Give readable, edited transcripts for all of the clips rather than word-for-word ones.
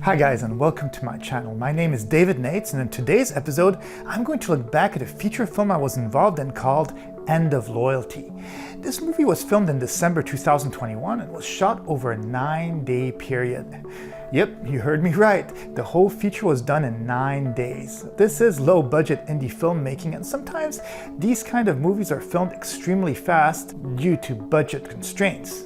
Hi guys, and welcome to my channel. My name is David Neyts, and in today's episode I'm going to look back at a feature film I was involved in called End of Loyalty. This movie was filmed in December 2021 and was shot over a 9-day period. Yep, you heard me right. The whole feature was done in 9 days. This is low-budget indie filmmaking, and sometimes these kind of movies are filmed extremely fast due to budget constraints.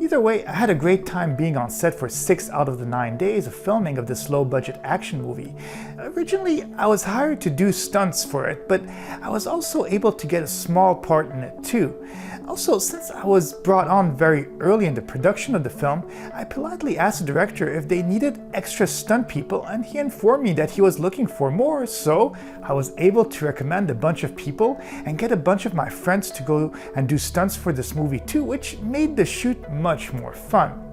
Either way, I had a great time being on set for 6 out of the 9 days of filming of this low-budget action movie. Originally, I was hired to do stunts for it, but I was also able to get a small part in it too. Also, since I was brought on very early in the production of the film, I politely asked the director if they needed extra stunt people, and he informed me that he was looking for more, so I was able to recommend a bunch of people and get a bunch of my friends to go and do stunts for this movie too, which made the shoot much more fun.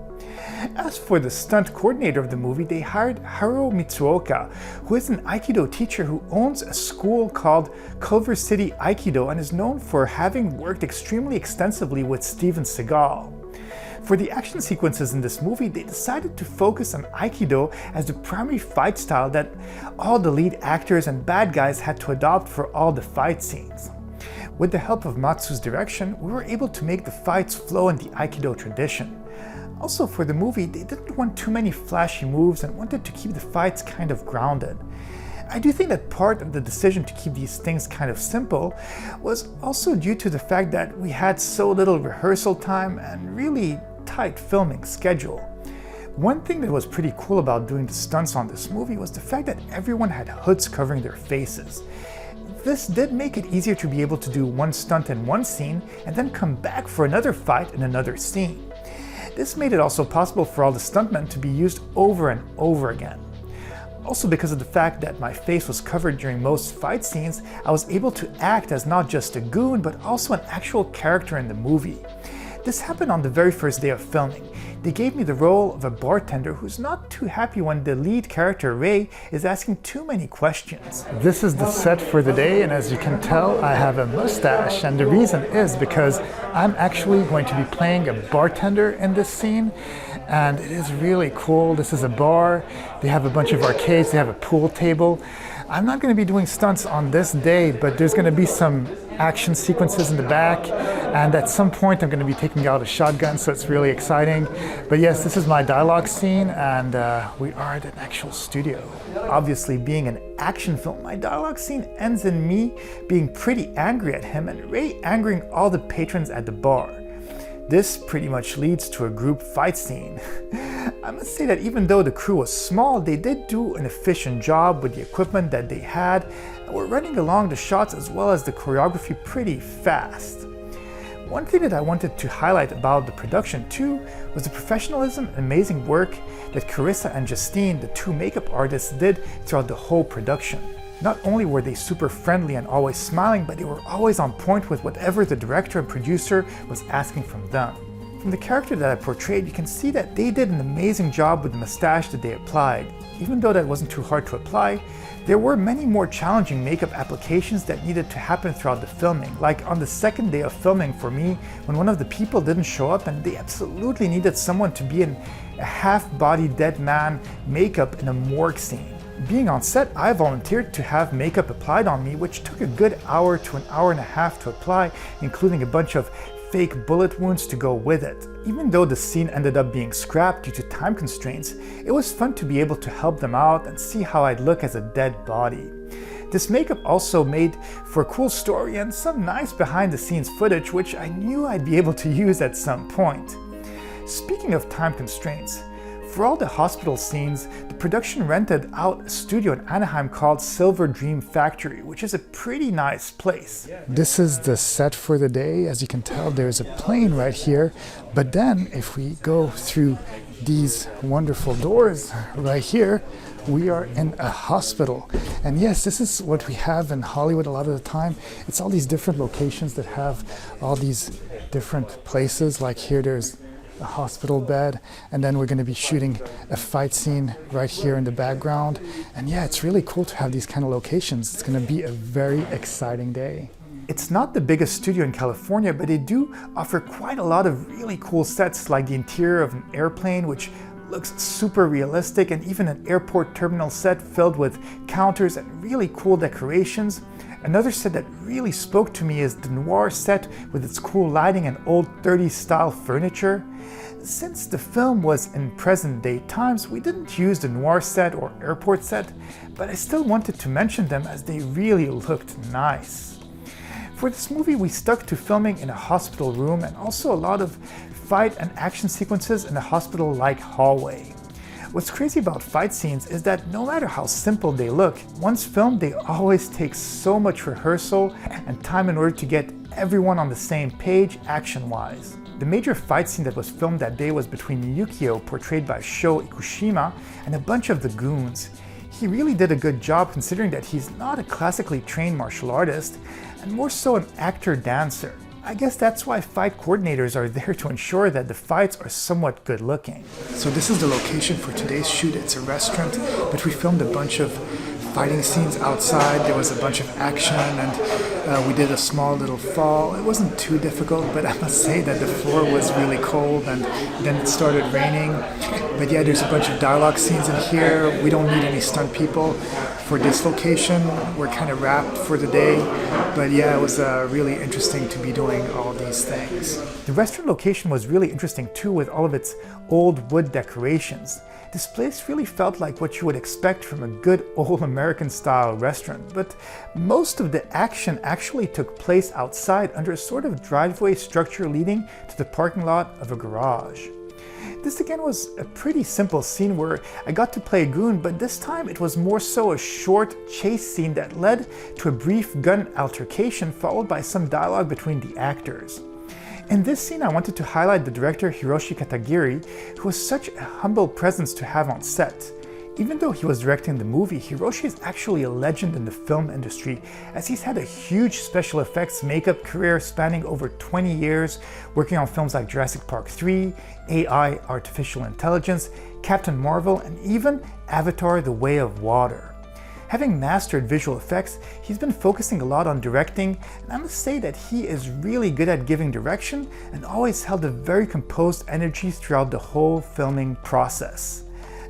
As for the stunt coordinator of the movie, they hired Haruo Matsuoka, who is an Aikido teacher who owns a school called Culver City Aikido and is known for having worked extremely extensively with Steven Seagal. For the action sequences in this movie, they decided to focus on Aikido as the primary fight style that all the lead actors and bad guys had to adopt for all the fight scenes. With the help of Matsu's direction, we were able to make the fights flow in the Aikido tradition. Also, for the movie, they didn't want too many flashy moves and wanted to keep the fights kind of grounded. I do think that part of the decision to keep these things kind of simple was also due to the fact that we had so little rehearsal time and really tight filming schedule. One thing that was pretty cool about doing the stunts on this movie was the fact that everyone had hoods covering their faces. This did make it easier to be able to do one stunt in one scene and then come back for another fight in another scene. This made it also possible for all the stuntmen to be used over and over again. Also, because of the fact that my face was covered during most fight scenes, I was able to act as not just a goon, but also an actual character in the movie. This happened on the very first day of filming. They gave me the role of a bartender who's not too happy when the lead character, Ray, is asking too many questions. This is the set for the day, and as you can tell, I have a mustache, and the reason is because I'm actually going to be playing a bartender in this scene, and it is really cool. This is a bar, they have a bunch of arcades, they have a pool table. I'm not going to be doing stunts on this day, but there's going to be some action sequences in the back, and at some point I'm going to be taking out a shotgun, so it's really exciting. But yes, this is my dialogue scene, and we are at an actual studio. Obviously, being an action film, my dialogue scene ends in me being pretty angry at him and Ray angering all the patrons at the bar. This pretty much leads to a group fight scene. I must say that even though the crew was small, they did do an efficient job with the equipment that they had, and were running along the shots as well as the choreography pretty fast. One thing that I wanted to highlight about the production too was the professionalism and amazing work that Carissa and Justine, the two makeup artists, did throughout the whole production. Not only were they super friendly and always smiling, but they were always on point with whatever the director and producer was asking from them. From the character that I portrayed, you can see that they did an amazing job with the mustache that they applied. Even though that wasn't too hard to apply, there were many more challenging makeup applications that needed to happen throughout the filming. Like on the second day of filming for me, when one of the people didn't show up and they absolutely needed someone to be in a half-body dead man makeup in a morgue scene. Being on set, I volunteered to have makeup applied on me, which took a good hour to an hour and a half to apply, including a bunch of fake bullet wounds to go with it. Even though the scene ended up being scrapped due to time constraints, it was fun to be able to help them out and see how I'd look as a dead body. This makeup also made for a cool story and some nice behind-the-scenes footage, which I knew I'd be able to use at some point. Speaking of time constraints, for all the hospital scenes, the production rented out a studio in Anaheim called Silver Dream Factory, which is a pretty nice place. This is the set for the day. As you can tell, there's a plane right here. But then if we go through these wonderful doors right here, we are in a hospital. And yes, this is what we have in Hollywood a lot of the time. It's all these different locations that have all these different places. Like here, there's a hospital bed, and then we're going to be shooting a fight scene right here in the background. And yeah, it's really cool to have these kind of locations. It's going to be a very exciting day. It's not the biggest studio in California, but they do offer quite a lot of really cool sets, like the interior of an airplane, which looks super realistic, and even an airport terminal set filled with counters and really cool decorations. Another set that really spoke to me is the noir set with its cool lighting and old 30s style furniture. Since the film was in present day times, we didn't use the noir set or airport set, but I still wanted to mention them as they really looked nice. For this movie, we stuck to filming in a hospital room and also a lot of fight and action sequences in a hospital-like hallway. What's crazy about fight scenes is that no matter how simple they look, once filmed they always take so much rehearsal and time in order to get everyone on the same page action-wise. The major fight scene that was filmed that day was between Yukio, portrayed by Sho Ikushima, and a bunch of the goons. He really did a good job considering that he's not a classically trained martial artist, and more so an actor-dancer. I guess that's why fight coordinators are there to ensure that the fights are somewhat good looking. So this is the location for today's shoot. It's a restaurant, but we filmed a bunch of fighting scenes outside. There was a bunch of action, and we did a small little fall. It wasn't too difficult, but I must say that the floor was really cold, and then it started raining. But yeah, there's a bunch of dialogue scenes in here. We don't need any stunt people for this location. We're kind of wrapped for the day. But yeah, it was really interesting to be doing all these things. The restaurant location was really interesting too, with all of its old wood decorations. This place really felt like what you would expect from a good old American style restaurant, but most of the action actually took place outside under a sort of driveway structure leading to the parking lot of a garage. This again was a pretty simple scene where I got to play a goon, but this time it was more so a short chase scene that led to a brief gun altercation followed by some dialogue between the actors. In this scene, I wanted to highlight the director Hiroshi Katagiri, who was such a humble presence to have on set. Even though he was directing the movie, Hiroshi is actually a legend in the film industry, as he's had a huge special effects makeup career spanning over 20 years, working on films like Jurassic Park 3, AI, Artificial Intelligence, Captain Marvel, and even Avatar: The Way of Water. Having mastered visual effects, he's been focusing a lot on directing, and I must say that he is really good at giving direction and always held a very composed energy throughout the whole filming process.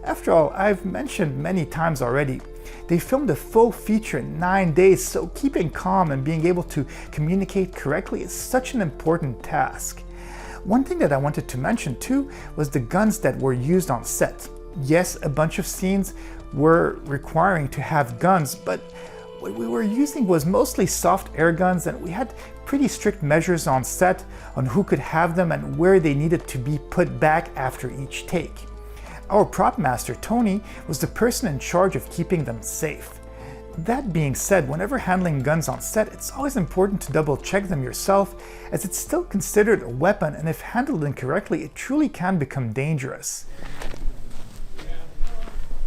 After all, I've mentioned many times already, they filmed a full feature in 9 days, so keeping calm and being able to communicate correctly is such an important task. One thing that I wanted to mention too was the guns that were used on set. Yes, a bunch of scenes were requiring to have guns, but what we were using was mostly soft air guns, and we had pretty strict measures on set on who could have them and where they needed to be put back after each take. Our prop master, Tony, was the person in charge of keeping them safe. That being said, whenever handling guns on set, it's always important to double check them yourself, as it's still considered a weapon, and if handled incorrectly, it truly can become dangerous.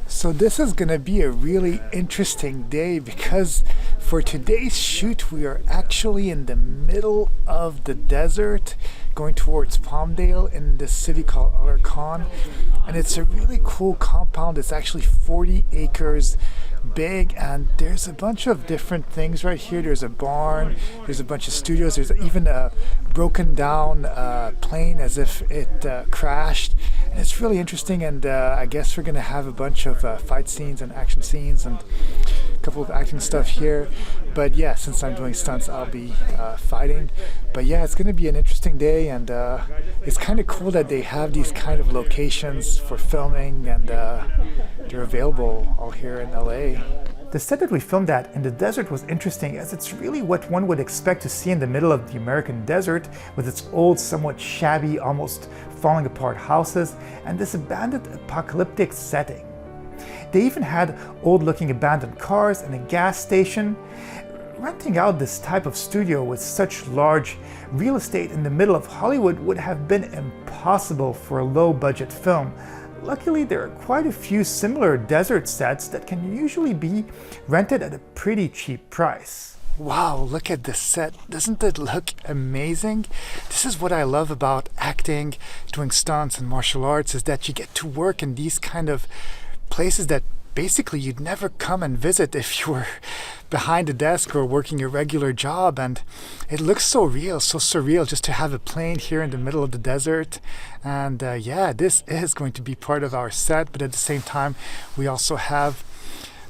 So this is going to be a really interesting day, because for today's shoot we are actually in the middle of the desert going towards Palmdale in this city called Alarcon, and it's a really cool compound. It's actually 40 acres big, and there's a bunch of different things right here. There's a barn, there's a bunch of studios, there's even a broken down plane as if it crashed, and it's really interesting. And I guess we're gonna have a bunch of fight scenes and action scenes and a couple of acting stuff here. But yeah, since I'm doing stunts, I'll be fighting. But yeah, it's gonna be an interesting day, and it's kind of cool that they have these kind of locations for filming, and they're available all here in LA. The set that we filmed at in the desert was interesting, as it's really what one would expect to see in the middle of the American desert, with its old, somewhat shabby, almost falling apart houses and this abandoned apocalyptic setting. They even had old-looking abandoned cars and a gas station. Renting out this type of studio with such large real estate in the middle of Hollywood would have been impossible for a low-budget film. Luckily, there are quite a few similar desert sets that can usually be rented at a pretty cheap price. Wow, look at this set. Doesn't it look amazing? This is what I love about acting, doing stunts and martial arts, is that you get to work in these kind of places that basically you'd never come and visit if you were behind a desk or working a regular job, and it looks so real, so surreal just to have a plane here in the middle of the desert. And yeah, this is going to be part of our set, but at the same time we also have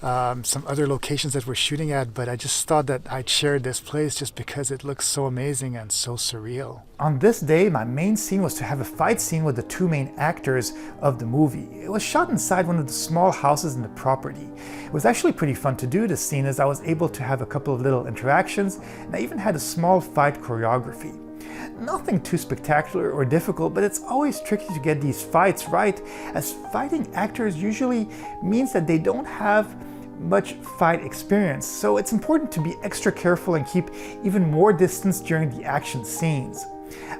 some other locations that we're shooting at, but I just thought that I'd share this place just because it looks so amazing and so surreal. On this day, my main scene was to have a fight scene with the two main actors of the movie. It was shot inside one of the small houses in the property. It was actually pretty fun to do this scene, as I was able to have a couple of little interactions, and I even had a small fight choreography. Nothing too spectacular or difficult, but it's always tricky to get these fights right, as fighting actors usually means that they don't have much fight experience, so it's important to be extra careful and keep even more distance during the action scenes.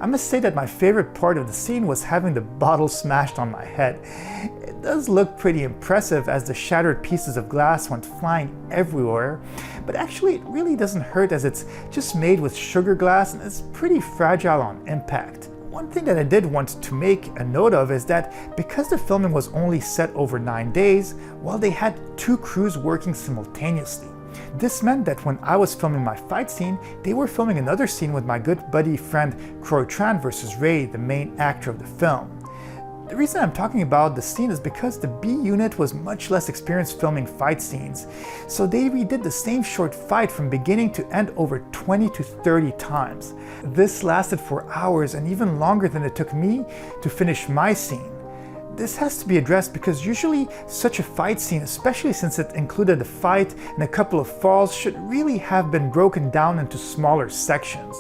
I must say that my favorite part of the scene was having the bottle smashed on my head. It does look pretty impressive as the shattered pieces of glass went flying everywhere, but actually it really doesn't hurt, as it's just made with sugar glass and it's pretty fragile on impact. One thing that I did want to make a note of is that because the filming was only set over 9 days, well, they had 2 crews working simultaneously. This meant that when I was filming my fight scene, they were filming another scene with my good buddy friend Kroy Tran versus Ray, the main actor of the film. The reason I'm talking about the scene is because the B unit was much less experienced filming fight scenes, so they redid the same short fight from beginning to end over 20 to 30 times. This lasted for hours and even longer than it took me to finish my scene. This has to be addressed because usually such a fight scene, especially since it included a fight and a couple of falls, should really have been broken down into smaller sections.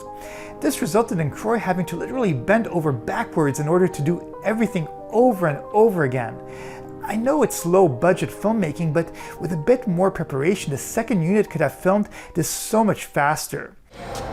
This resulted in Kroy having to literally bend over backwards in order to do everything over and over again. I know it's low budget filmmaking, but with a bit more preparation, the second unit could have filmed this so much faster.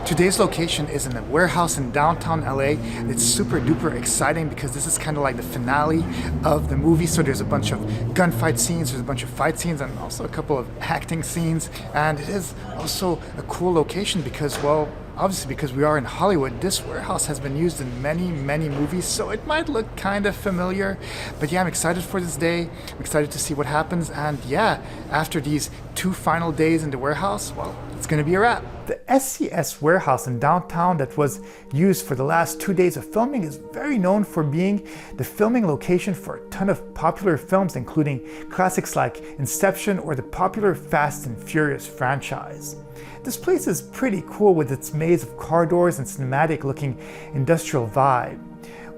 Today's location is in a warehouse in downtown LA. It's super duper exciting because this is kind of like the finale of the movie. So there's a bunch of gunfight scenes, there's a bunch of fight scenes, and also a couple of acting scenes. And it is also a cool location because, well, obviously because we are in Hollywood, this warehouse has been used in many movies, so it might look kind of familiar. But yeah, I'm excited for this day. I'm excited to see what happens. And yeah, after these 2 final days in the warehouse, well, it's gonna be a wrap. The SCS warehouse in downtown that was used for the last 2 days of filming is very known for being the filming location for a ton of popular films, including classics like Inception or the popular Fast and Furious franchise. This place is pretty cool with its maze of car doors and cinematic looking industrial vibe.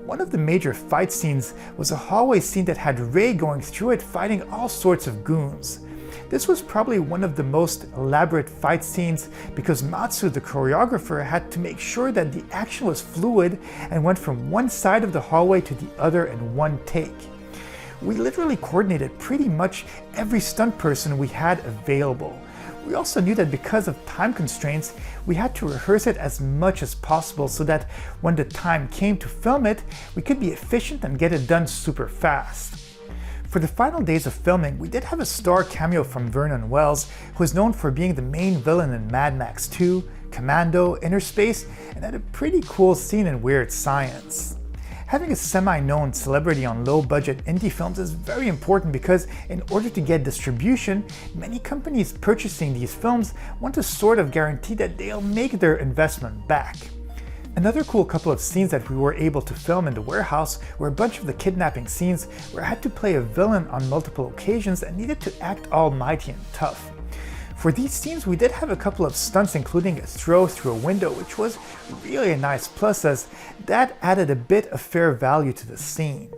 One of the major fight scenes was a hallway scene that had Ray going through it fighting all sorts of goons. This was probably one of the most elaborate fight scenes because Matsu, the choreographer, had to make sure that the action was fluid and went from one side of the hallway to the other in one take. We literally coordinated pretty much every stunt person we had available. We also knew that because of time constraints, we had to rehearse it as much as possible so that when the time came to film it, we could be efficient and get it done super fast. For the final days of filming, we did have a star cameo from Vernon, who is known for being the main villain in Mad Max 2, Commando, Inner Space, and had a pretty cool scene in Weird Science. Having a semi-known celebrity on low-budget indie films is very important because in order to get distribution, many companies purchasing these films want to sort of guarantee that they'll make their investment back. Another cool couple of scenes that we were able to film in the warehouse were a bunch of the kidnapping scenes where I had to play a villain on multiple occasions and needed to act almighty and tough. For these scenes, we did have a couple of stunts, including a throw through a window, which was really a nice plus, as that added a bit of fair value to the scene.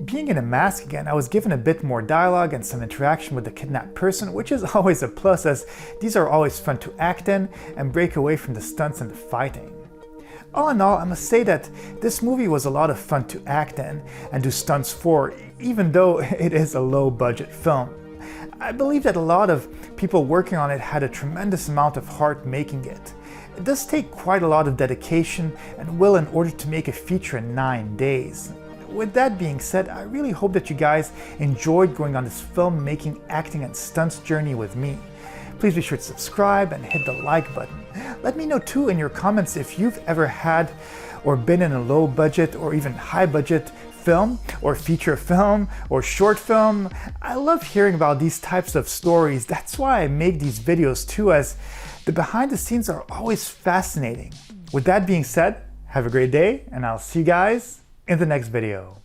Being in a mask again, I was given a bit more dialogue and some interaction with the kidnapped person, which is always a plus, as these are always fun to act in and break away from the stunts and the fighting. All in all, I must say that this movie was a lot of fun to act in and do stunts for, even though it is a low-budget film. I believe that a lot of people working on it had a tremendous amount of heart making it. It does take quite a lot of dedication and will in order to make a feature in 9 days. With that being said, I really hope that you guys enjoyed going on this filmmaking, acting, and stunts journey with me. Please be sure to subscribe and hit the like button. Let me know too in your comments if you've ever had or been in a low budget or even high budget film or feature film or short film. I love hearing about these types of stories. That's why I make these videos too, as the behind the scenes are always fascinating. With that being said, have a great day, and I'll see you guys in the next video.